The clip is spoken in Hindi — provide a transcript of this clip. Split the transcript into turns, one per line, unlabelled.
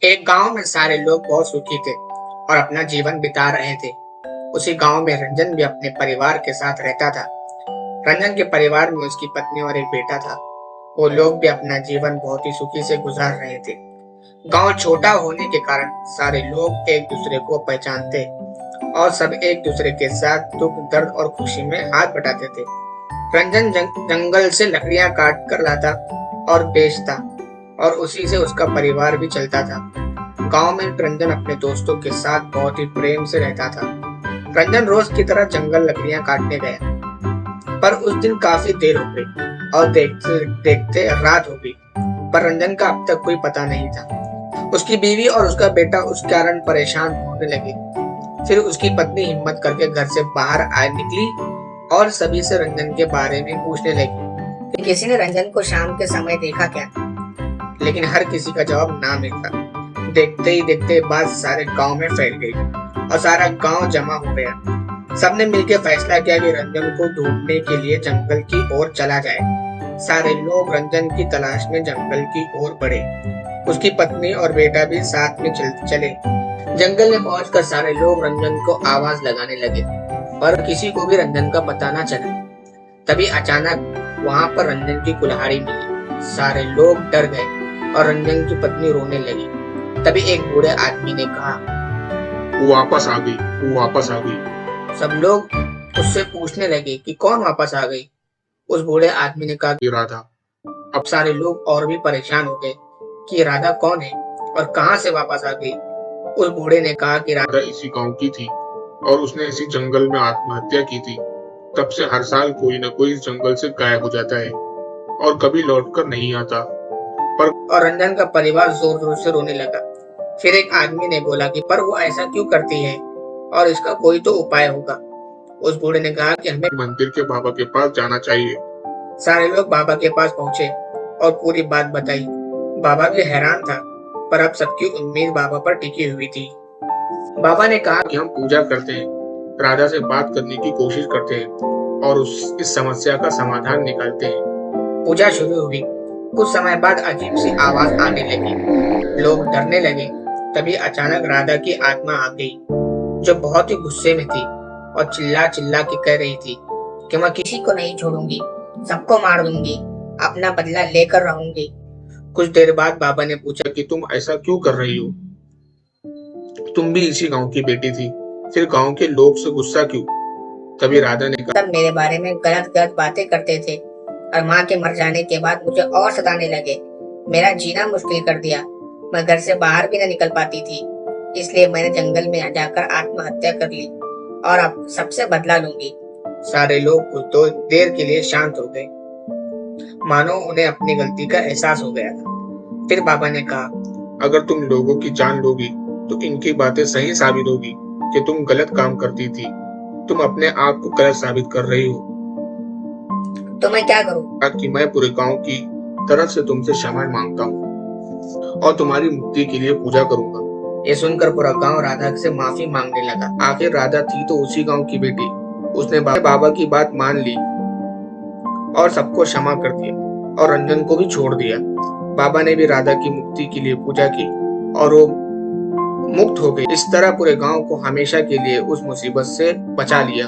एक गांव में सारे लोग बहुत सुखी थे और अपना जीवन बिता रहे थे। उसी गांव में रंजन भी अपने परिवार के साथ रहता था। रंजन के परिवार में उसकी पत्नी और एक बेटा था। वो लोग भी अपना जीवन बहुत ही सुखी से गुजार रहे थे। गांव छोटा होने के कारण सारे लोग एक दूसरे को पहचानते और सब एक दूसरे के साथ दुख दर्द और खुशी में हाथ बटाते थे। रंजन जंगल से लकड़ियां काट कर लाता और बेचता और उसी से उसका परिवार भी चलता था। गांव में रंजन अपने दोस्तों के साथ बहुत ही प्रेम से रहता था। रंजन रोज की तरह जंगल लकड़ियां काटने गया, पर उस दिन काफी देर हो गई और देखते देखते रात हो गई, पर रंजन का अब तक कोई पता नहीं था। उसकी बीवी और उसका बेटा उस कारण परेशान होने लगे। फिर उसकी पत्नी हिम्मत करके घर से बाहर आ निकली और सभी से रंजन के बारे में पूछने लगी कि किसी ने रंजन को शाम के समय देखा क्या, लेकिन हर किसी का जवाब ना मिलता। देखते ही देखते बात सारे गांव में फैल गई और सारा गांव जमा हो गया। सबने मिलकर फैसला किया कि रंजन को ढूंढने के लिए जंगल की ओर चला जाए। सारे लोग रंजन की तलाश में जंगल की ओर बढ़े। उसकी पत्नी और बेटा भी साथ में चले। जंगल में पहुंचकर सारे लोग रंजन को आवाज लगाने लगे, पर किसी को भी रंजन का पता न चला। तभी अचानक वहां पर रंजन की कुल्हाड़ी मिली। सारे लोग डर गए और रंजन की पत्नी रोने लगी। तभी एक बूढ़े आदमी ने कहा,
वो वापस आ गई, वो वापस आ गई।
सब लोग उससे पूछने लगे कि कौन वापस आ गई। उस बूढ़े आदमी ने कहा कि
राधा।
अब सारे लोग और भी परेशान हो गए कि राधा कौन है और कहां से वापस आ गई। उस बूढ़े ने कहा कि
राधा इसी गांव की थी और उसने इसी जंगल में आत्महत्या की थी। तब से हर साल कोई न कोई इस जंगल से गायब हो जाता है और कभी लौटकर नहीं आता।
और रंजन का परिवार जोर जोर से रोने लगा। फिर एक आदमी ने बोला कि पर वो ऐसा क्यों करती है और इसका कोई तो उपाय होगा। उस बूढ़े ने कहा कि हमें
मंदिर के बाबा के पास जाना चाहिए।
सारे लोग बाबा के पास पहुंचे और पूरी बात बताई। बाबा भी हैरान था, पर अब सबकी उम्मीद बाबा पर टिकी हुई थी। बाबा ने कहा
कि हम पूजा करते हैं, राधा से बात करने की कोशिश करते हैं और इस समस्या का समाधान निकालते हैं।
पूजा शुरू हुई। कुछ समय बाद अजीब सी आवाज आने लगी। लोग डरने लगे। तभी अचानक राधा की आत्मा आ गई, जो बहुत ही गुस्से में थी और चिल्ला चिल्ला के कह रही थी कि मैं किसी को नहीं छोड़ूंगी, सबको मार दूंगी, अपना बदला लेकर रहूंगी। कुछ देर बाद बाबा ने पूछा
कि तुम ऐसा क्यों कर रही हो? तुम भी इसी गांव की बेटी थी, फिर गांव के लोग से गुस्सा क्यों? तभी राधा ने कहा,
सब मेरे बारे में गलत गलत बातें करते थे और माँ के मर जाने के बाद मुझे और सताने लगे। मेरा जीना मुश्किल कर दिया। मैं घर से बाहर भी न निकल पाती थी, इसलिए मैंने जंगल में जाकर आत्महत्या कर ली और अब सबसे बदला लूंगी। सारे लोग कुछ तो देर के लिए शांत हो गए, मानो उन्हें अपनी गलती का एहसास हो गया था। फिर बाबा ने कहा,
अगर तुम लोगों की जान लोगी तो इनकी बातें सही साबित होगी कि तुम गलत काम करती थी। तुम अपने आप को गलत साबित कर रही हो।
तो मैं क्या करूं?
कि मैं पूरे गांव की तरफ से तुमसे क्षमा मांगता हूँ और तुम्हारी मुक्ति के लिए पूजा करूंगा।
ये सुनकर पूरा गांव राधा से माफी मांगने लगा।
आखिर राधा थी तो उसी गांव की बेटी। उसने बाबा की बात मान ली और सबको क्षमा कर दिया और रंजन को भी छोड़ दिया। बाबा ने भी राधा की मुक्ति के लिए पूजा की और वो मुक्त हो गई। इस तरह पूरे गांव को हमेशा के लिए उस मुसीबत से बचा लिया।